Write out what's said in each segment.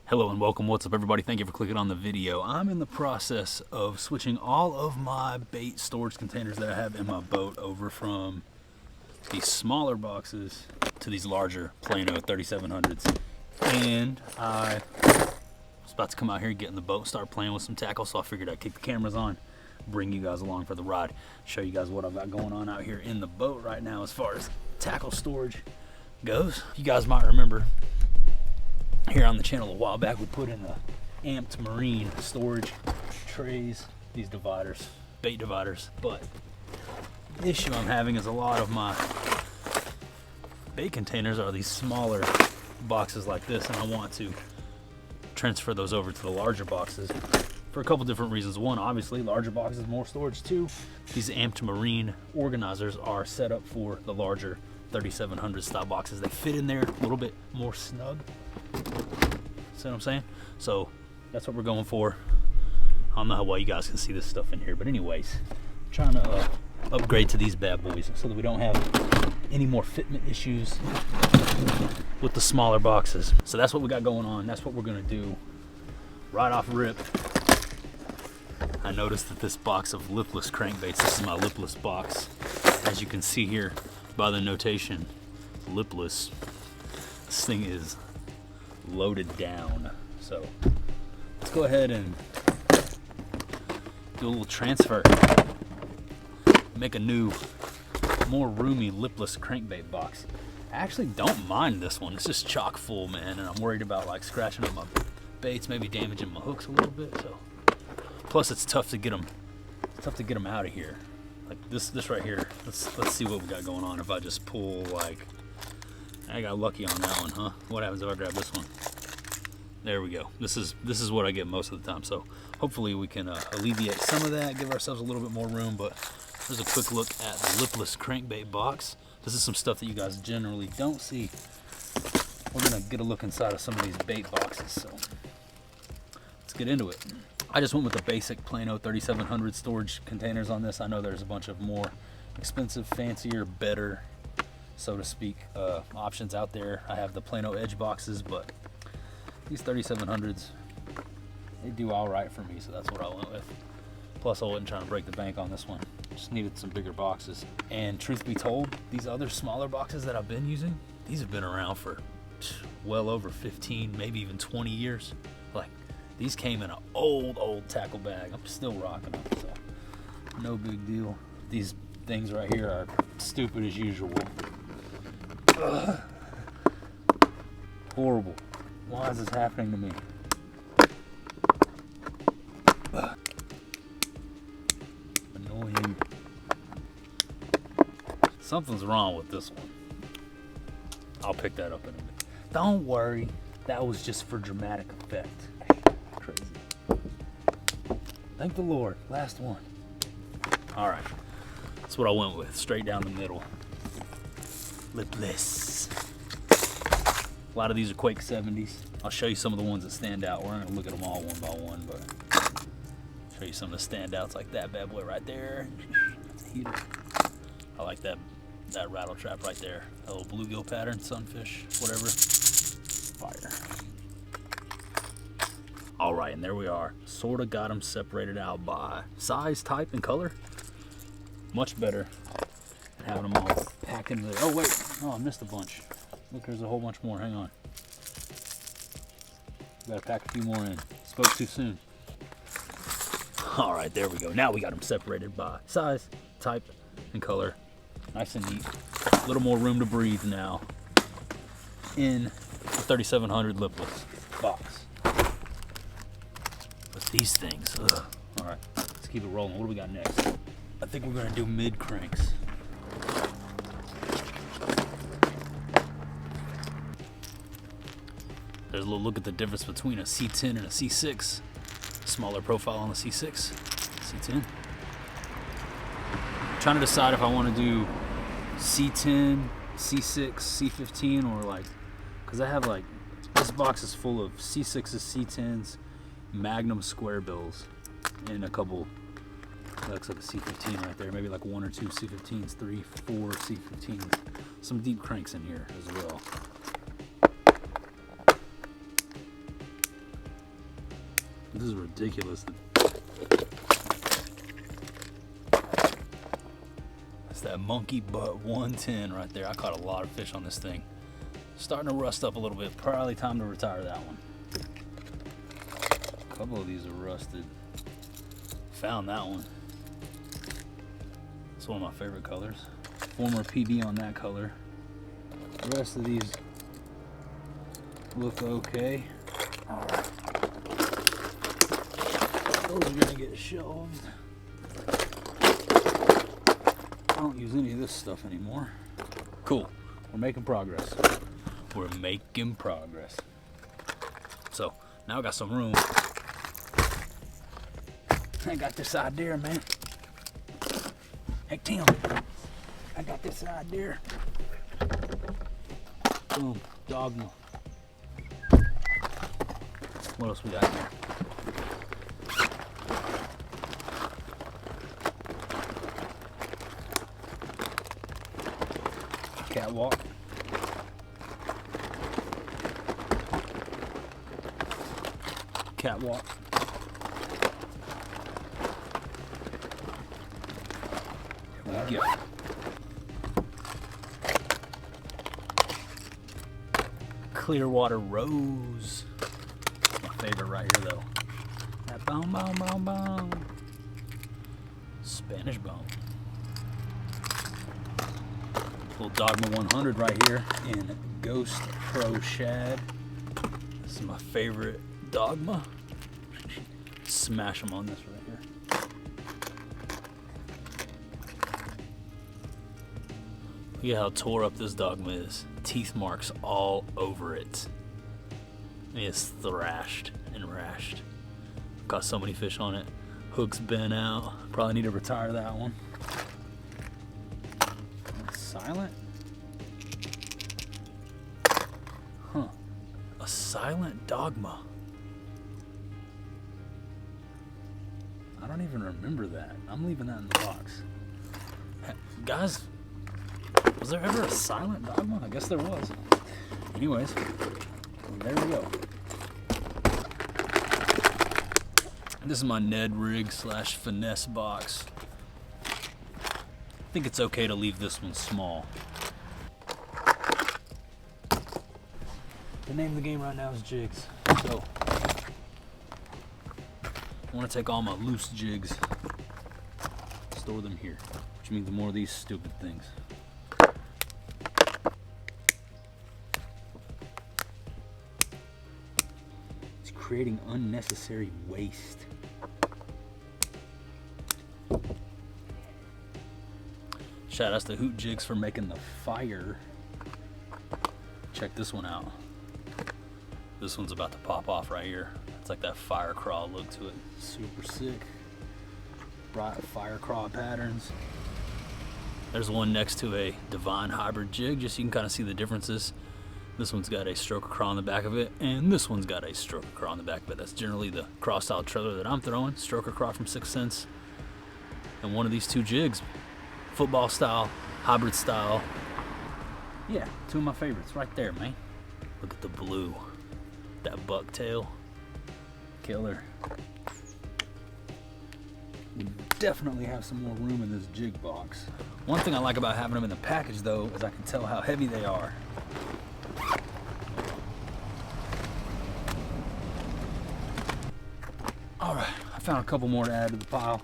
Hello and welcome. What's up, everybody? Thank you for clicking on the video. I'm in the process of switching all of my bait storage containers that I have in my boat over from these smaller boxes to these larger Plano 3700s. And I was about to come out here, get in the boat, start playing with some tackle, so I figured I'd kick the cameras on, bring you guys along for the ride, show you guys what I've got going on out here in the boat right now as far as tackle storage goes. You guys might remember here on the channel a while back we put in the amped marine storage trays, these dividers, bait dividers, but the issue I'm having is a lot of my bait containers are these smaller boxes like this, and I want to transfer those over to the larger boxes for a couple different reasons. One, obviously larger boxes, more storage. Two, these amped marine organizers are set up for the larger 3700 style boxes. They fit in there a little bit more snug. See what I'm saying? So that's what we're going for. I don't know how well you guys can see this stuff in here, but anyways, I'm trying to upgrade to these bad boys so that we don't have any more fitment issues with the smaller boxes. So that's what we got going on. That's what we're gonna do right off rip. I noticed that this box of lipless crankbaits, this is my lipless box. As you can see here by the notation, lipless, this thing is loaded down. So let's go ahead and do a little transfer, make a new, more roomy lipless crankbait box. I actually don't mind this one. It's just chock full, man, and I'm worried about like scratching up my baits, maybe damaging my hooks a little bit. So plus it's tough to get them, out of here. Like this right here. Let's see what we got going on. If I just pull, like, I got lucky on that one, huh? What happens if I grab this one? There we go. This is what I get most of the time. So hopefully we can alleviate some of that, give ourselves a little bit more room. But here's a quick look at the lipless crankbait box. This is some stuff that you guys generally don't see. We're gonna get a look inside of some of these bait boxes. So let's get into it. I just went with the basic Plano 3700 storage containers on this. I know there's a bunch of more expensive, fancier, better, so to speak, options out there. I have the Plano Edge boxes, but these 3700s, they do all right for me, so that's what I went with. Plus, I wasn't trying to break the bank on this one. Just needed some bigger boxes. And truth be told, these other smaller boxes that I've been using, these have been around for well over 15, maybe even 20 years. Like, these came in an old tackle bag. I'm still rocking them, so no big deal. These things right here are stupid as usual. Ugh. Horrible. Why is this happening to me? Ugh. Annoying. Something's wrong with this one. I'll pick that up in a minute. Don't worry, that was just for dramatic effect. Crazy. Thank the Lord. Last one. All right. That's what I went with. Straight down the middle. Lipless. A lot of these are Quake 70s. I'll show you some of the ones that stand out. We're not gonna look at them all one by one, but show you some of the standouts, like that bad boy right there. That's a heater. I like that rattle trap right there. That little bluegill pattern, sunfish, whatever. Fire. All right, and there we are. Sort of got them separated out by size, type, and color. Much better than having them all packed into there. Oh wait, oh, I missed a bunch. Look, there's a whole bunch more. Hang on. Gotta pack a few more in. Spoke too soon. All right, there we go. Now we got them separated by size, type, and color. Nice and neat. A little more room to breathe now in the 3700 lipless box. But these things, ugh. All right, let's keep it rolling. What do we got next? I think we're gonna do mid cranks. There's a little look at the difference between a C10 and a C6. Smaller profile on the C6, C10. I'm trying to decide if I want to do C10, C6, C15, or like, because I have like, this box is full of C6s, C10s, Magnum square bills, and a couple, that looks like a C15 right there, maybe like 1 or 2 C15s, 3, 4 C15s. Some deep cranks in here as well. This is ridiculous. That's that monkey butt 110 right there. I caught a lot of fish on this thing. Starting to rust up a little bit. Probably time to retire that one. A couple of these are rusted. Found that one. It's one of my favorite colors. Former PB on that color. The rest of these look okay. All right. Those are gonna get shelved. I don't use any of this stuff anymore. Cool. We're making progress. We're making progress. So now I got some room. I got this idea, man. Hey Tim, I got this idea. Boom, dogma. What else we got here? Catwalk. Catwalk. Here we go. Clearwater Rose. My favorite right here though. That boom, boom, boom, boom. Spanish bone. Little Dogma 100 right here in Ghost Pro Shad. This is my favorite Dogma. Smash them on this right here. Look at how tore up this Dogma is. Teeth marks all over it. It's thrashed and rashed. Got so many fish on it. Hook's been out. Probably need to retire that one. Silent? Huh. A silent Dogma. I don't even remember that. I'm leaving that in the box. Guys, was there ever a silent Dogma? I guess there was. Anyways, there we go. This is my Ned rig / finesse box. I think it's okay to leave this one small. The name of the game right now is jigs. So I want to take all my loose jigs, store them here, which means more of these stupid things. It's creating unnecessary waste. Shout out to Hoot Jigs for making the fire. Check this one out. This one's about to pop off right here. It's like that fire crawl look to it. Super sick. Bright fire crawl patterns. There's one next to a Divine Hybrid jig, just so you can kind of see the differences. This one's got a stroker crawl on the back of it, and this one's got a stroker crawl on the back of it. That's generally the cross style trailer that I'm throwing. Stroker crawl from 6th Sense. And one of these two jigs, football style, hybrid style. Yeah, two of my favorites right there, man. Look at the blue. That bucktail. Killer. We definitely have some more room in this jig box. One thing I like about having them in the package though is I can tell how heavy they are. Alright, I found a couple more to add to the pile.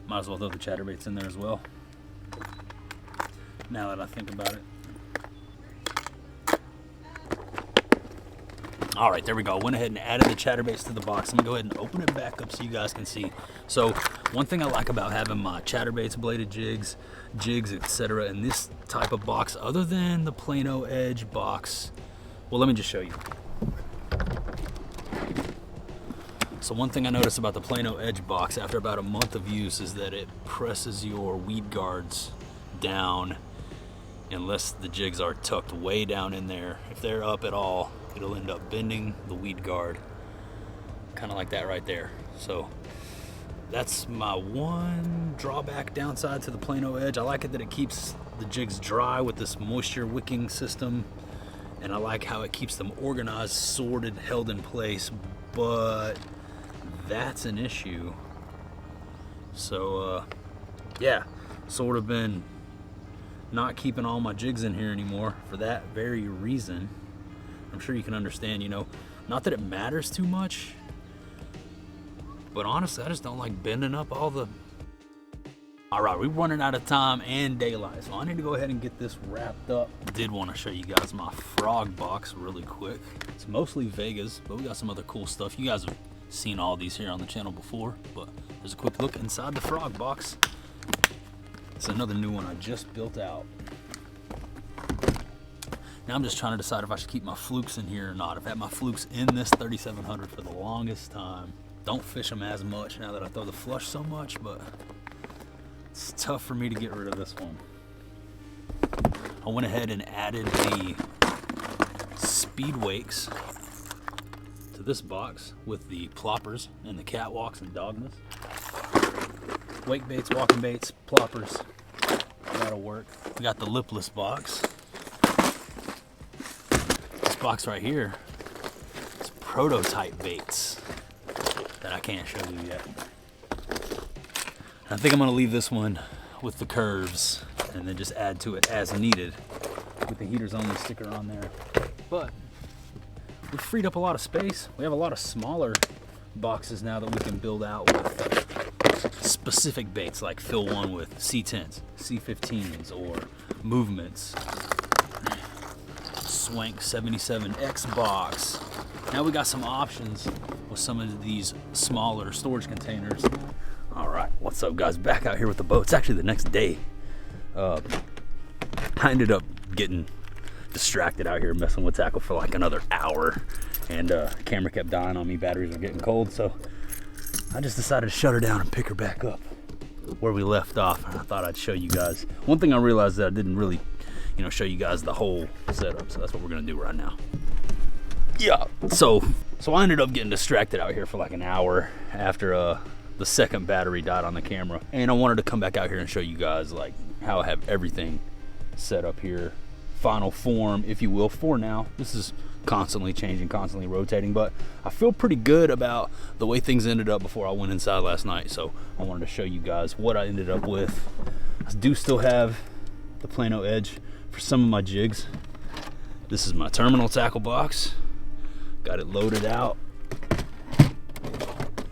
Might as well throw the chatterbaits in there as well, now that I think about it. All right, there we go. Went ahead and added the chatterbaits to the box. I'm gonna go ahead and open it back up so you guys can see. So one thing I like about having my chatterbaits, bladed jigs, etc. in this type of box, other than the Plano Edge box, well, let me just show you. So one thing I noticed about the Plano Edge box after about a month of use is that it presses your weed guards down unless the jigs are tucked way down in there. If they're up at all, it'll end up bending the weed guard, kind of like that right there. So that's my one drawback, downside to the Plano Edge. I like it that it keeps the jigs dry with this moisture wicking system, and I like how it keeps them organized, sorted, held in place, but that's an issue. So yeah, sort of been not keeping all my jigs in here anymore for that very reason. I'm sure you can understand, you know, not that it matters too much, but honestly, I just don't like bending up all the... All right, we're running out of time and daylight, so I need to go ahead and get this wrapped up. Did want to show you guys my frog box really quick. It's mostly Vegas, but we got some other cool stuff. You guys have seen all these here on the channel before, but there's a quick look inside the frog box. It's another new one I just built out. Now I'm just trying to decide if I should keep my flukes in here or not. I've had my flukes in this 3700 for the longest time. Don't fish them as much now that I throw the flush so much, but it's tough for me to get rid of this one. I went ahead and added the speed wakes to this box with the ploppers and the catwalks and dogmas. Wake baits, walking baits, ploppers, that'll work. We got the lipless box. This box right here is prototype baits that I can't show you yet. I think I'm gonna leave this one with the curves and then just add to it as needed with the heaters only sticker on there. But we've freed up a lot of space. We have a lot of smaller boxes now that we can build out with specific baits, like fill one with C10s, C15s, or movements. Swank 77X box. Now we got some options with some of these smaller storage containers. All right, what's up guys? Back out here with the boat. It's actually the next day. I ended up getting distracted out here messing with tackle for like another hour, and the camera kept dying on me. Batteries were getting cold, so I just decided to shut her down and pick her back up where we left off. And I thought I'd show you guys. One thing I realized that I didn't really, you know, show you guys the whole setup, so that's what we're gonna do right now. Yeah, so I ended up getting distracted out here for like an hour after the second battery died on the camera, and I wanted to come back out here and show you guys like how I have everything set up here, final form if you will, for now. This is constantly changing, constantly rotating, but I feel pretty good about the way things ended up before I went inside last night, so I wanted to show you guys what I ended up with. I do still have the Plano edge for some of my jigs. This is my terminal tackle box, got it loaded out.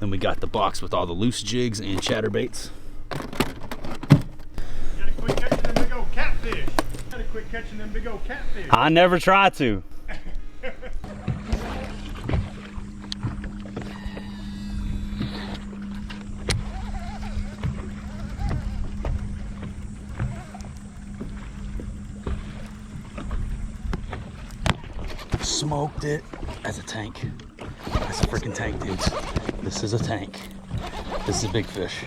Then we got the box with all the loose jigs and chatterbaits. You gotta quit catching them big old catfish. You gotta quit catching them big old catfish. I never try to. Smoked it. That's a tank. That's a freaking tank, dudes. This is a tank. This is a big fish.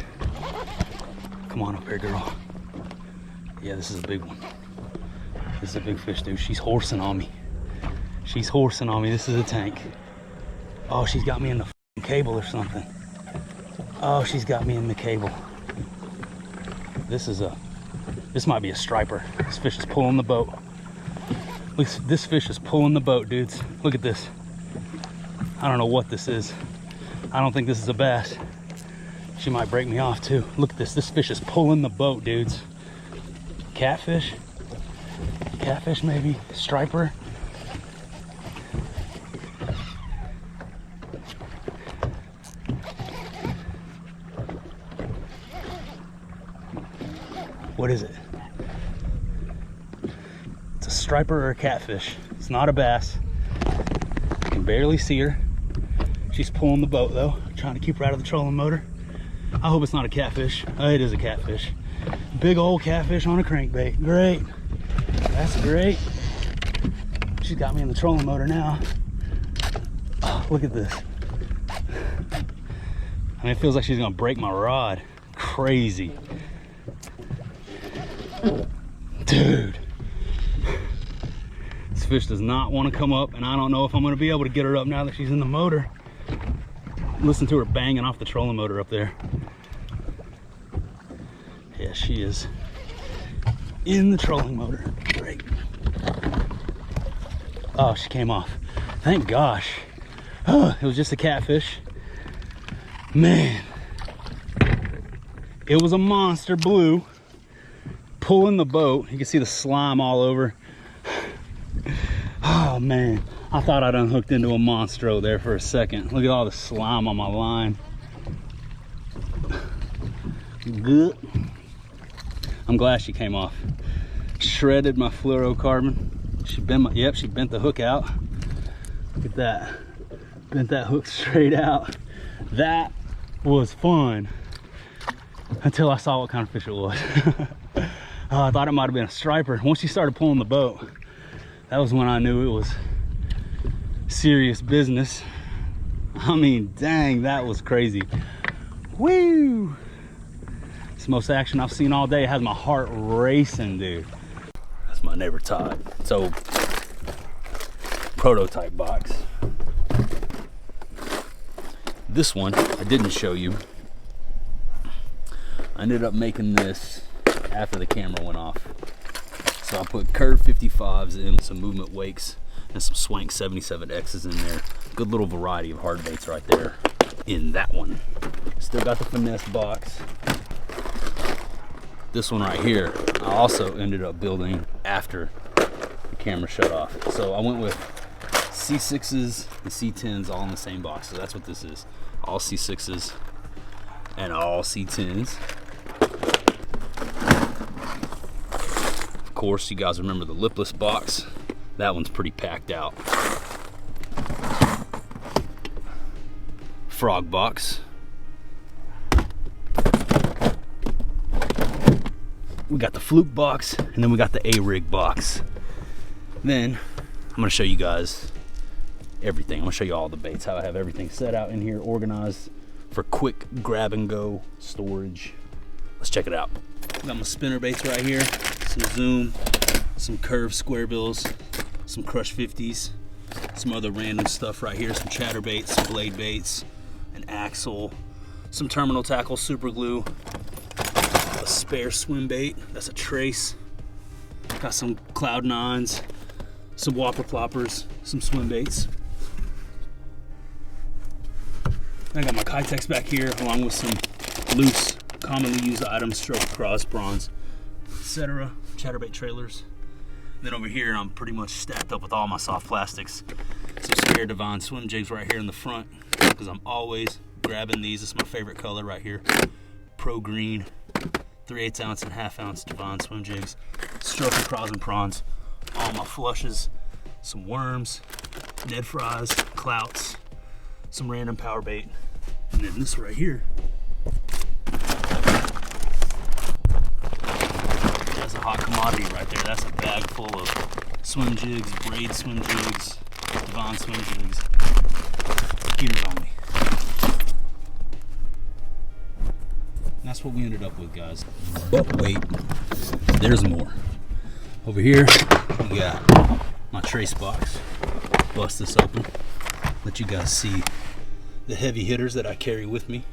Come on up here, girl. Yeah, this is a big one. This is a big fish, dude. She's horsing on me. She's horsing on me. This is a tank. Oh, she's got me in the cable or something. Oh, she's got me in the cable. This might be a striper. This fish is pulling the boat. Look, this fish is pulling the boat, dudes. Look at this. I don't know what this is. I don't think this is a bass. She might break me off too. Look at this. This fish is pulling the boat, dudes. Catfish? Catfish maybe? Striper? What is it? It's a striper or a catfish. It's not a bass. I can barely see her. She's pulling the boat though, trying to keep her out of the trolling motor. I hope it's not a catfish. Oh, it is a catfish. Big old catfish on a crankbait. Great. That's great. She's got me in the trolling motor now. Oh, look at this. I mean, it feels like she's gonna break my rod. Crazy. Dude. This fish does not want to come up, and I don't know if I'm gonna be able to get her up now that she's in the motor. Listen to her banging off the trolling motor up there. Yeah, she is in the trolling motor. Great. Oh, she came off. Thank gosh. Oh, it was just a catfish. Man, it was a monster blue pulling the boat. You can see the slime all over. Oh man, I thought I'd unhooked into a monstro there for a second. Look at all the slime on my line. Good. I'm glad she came off. Shredded my fluorocarbon. She bent the hook out. Look at that. Bent that hook straight out. That was fun until I saw what kind of fish it was. I thought it might have been a striper. Once she started pulling the boat, that was when I knew it was serious business. I mean, dang, that was crazy. Woo! It's the most action I've seen all day. It has my heart racing, dude. That's my neighbor Todd. So, prototype box. This one I didn't show you. I ended up making this after the camera went off. So I put curved 55s in, some movement wakes, and some swank 77Xs in there. Good little variety of hard baits right there in that one. Still got the finesse box. This one right here, I also ended up building after the camera shut off. So I went with C6s and C10s all in the same box. So that's what this is. All C6s and all C10s. Of course, you guys remember the lipless box. That one's pretty packed out. Frog box. We got the fluke box, and then we got the A-rig box. Then I'm gonna show you guys everything. I'm gonna show you all the baits, how I have everything set out in here, organized for quick grab and go storage. Let's check it out. Got my spinner baits right here, some zoom, some curved square bills, some crush 50s, some other random stuff right here, some chatterbaits, some blade baits, an axle, some terminal tackle, super glue, a spare swim bait, that's a trace. Got some cloud 9s, some whopper ploppers, some swim baits. I got my Kitex back here, along with some loose, commonly used items, stroke, cross, bronze, etc. Chatterbait trailers. Then over here, I'm pretty much stacked up with all my soft plastics. Some spare Divine swim jigs right here in the front, because I'm always grabbing these. This is my favorite color right here. Pro green, 3/8 ounce and 1/2 ounce Divine swim jigs. Stroke, craws, and prawns. All my flushes, some worms, Ned fries, clouts, some random power bait, and then this right here, that's a hot commodity right there. That's a bag full of swim jigs, braid swim jigs, Divine swim jigs. Heaters on me. And that's what we ended up with, guys. But wait, there's more. Over here, we got my trace box. Bust this open. Let you guys see the heavy hitters that I carry with me.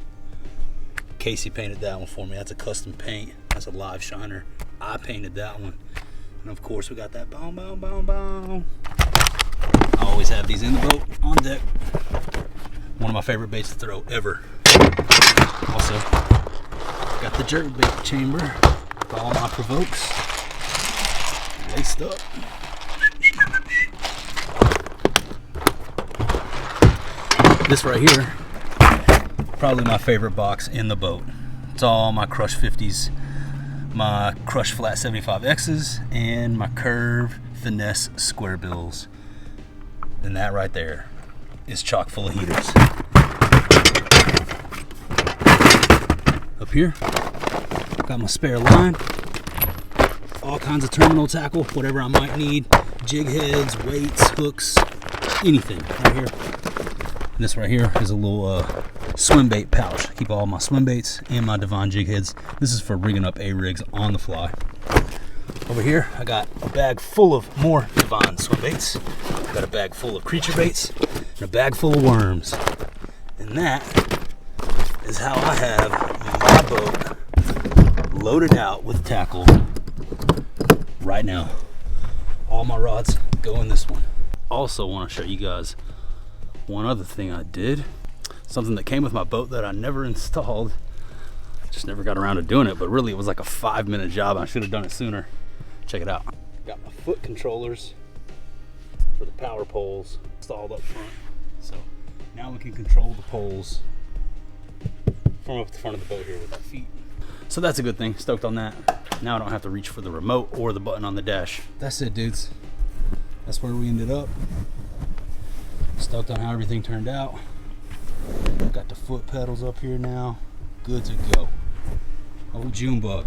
Casey painted that one for me. That's a custom paint. That's a live shiner. I painted that one. And of course we got that boom, boom, boom, boom. I always have these in the boat, on deck. One of my favorite baits to throw ever. Also, got the jerk bait chamber with all my provokes. Laced up. This right here, probably my favorite box in the boat. It's all my Crush 50s, my Crush Flat 75Xs, and my Curve Finesse Square Bills. And that right there is chock full of heaters. Up here, got my spare line, all kinds of terminal tackle, whatever I might need, jig heads, weights, hooks, anything right here. And this right here is a little swim bait pouch. I keep all my swim baits and my Divine jig heads. This is for rigging up A-rigs on the fly. Over here, I got a bag full of more Divine swim baits. I got a bag full of creature baits and a bag full of worms. And that is how I have my boat loaded out with tackle right now. All my rods go in this one. Also want to show you guys one other thing I did. Something that came with my boat that I never installed. Just never got around to doing it, but really it was like a 5-minute job. I should have done it sooner. Check it out. Got my foot controllers for the power poles installed up front. So now we can control the poles from up the front of the boat here with our feet. So that's a good thing. Stoked on that. Now I don't have to reach for the remote or the button on the dash. That's it, dudes. That's where we ended up. Stoked on how everything turned out. Got the foot pedals up here now. Good to go. Oh, Junebug.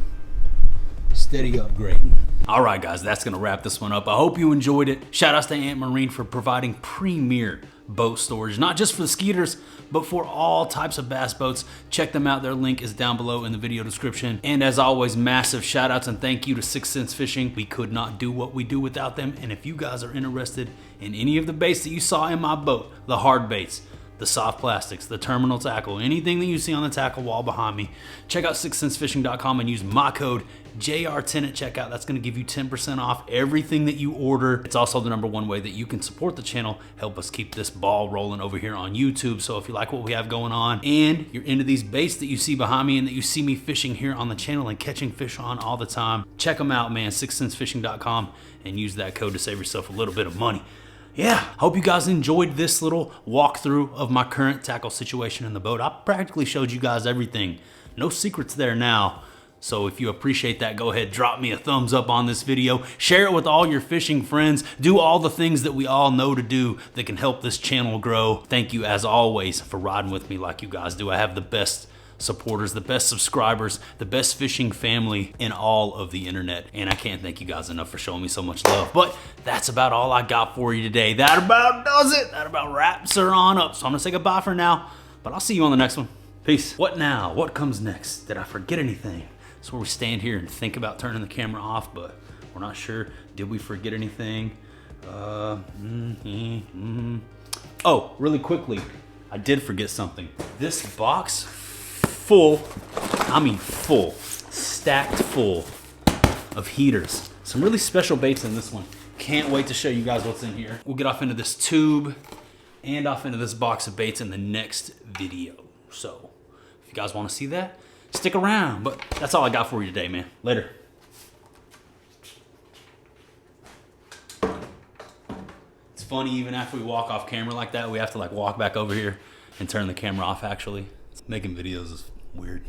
Steady upgrading. All right, guys, that's gonna wrap this one up. I hope you enjoyed it. Shout outs to Ant Marine for providing premier boat storage, not just for the skeeters, but for all types of bass boats. Check them out. Their link is down below in the video description. And as always, massive shout outs and thank you to 6th Sense Fishing. We could not do what we do without them. And if you guys are interested in any of the baits that you saw in my boat, the hard baits, the soft plastics, the terminal tackle, anything that you see on the tackle wall behind me, check out 6thsensefishing.com and use my code JR10 at checkout. That's going to give you 10% off everything that you order. It's also the #1 way that you can support the channel, help us keep this ball rolling over here on YouTube. So if you like what we have going on and you're into these baits that you see behind me and that you see me fishing here on the channel and catching fish on all the time, check them out, man. 6thsensefishing.com and use that code to save yourself a little bit of money. Yeah, hope you guys enjoyed this little walkthrough of my current tackle situation in the boat. I practically showed you guys everything. No secrets there now. So if you appreciate that, go ahead, drop me a thumbs up on this video. Share it with all your fishing friends. Do all the things that we all know to do that can help this channel grow. Thank you, as always, for riding with me like you guys do. I have the best supporters, the best subscribers, the best fishing family in all of the internet. And I can't thank you guys enough for showing me so much love. But that's about all I got for you today. That about does it. That about wraps her on up. So I'm gonna say goodbye for now, but I'll see you on the next one. Peace. What now? What comes next? Did I forget anything? That's where we stand here and think about turning the camera off, but we're not sure. Did we forget anything? Oh, really quickly, I did forget something. This box full, I mean full, stacked full of heaters. Some really special baits in this one. Can't wait to show you guys what's in here. We'll get off into this tube and off into this box of baits in the next video. So if you guys want to see that, stick around. But that's all I got for you today, man. Later. It's funny, even after we walk off camera like that, we have to like walk back over here and turn the camera off actually. Making videos is weird.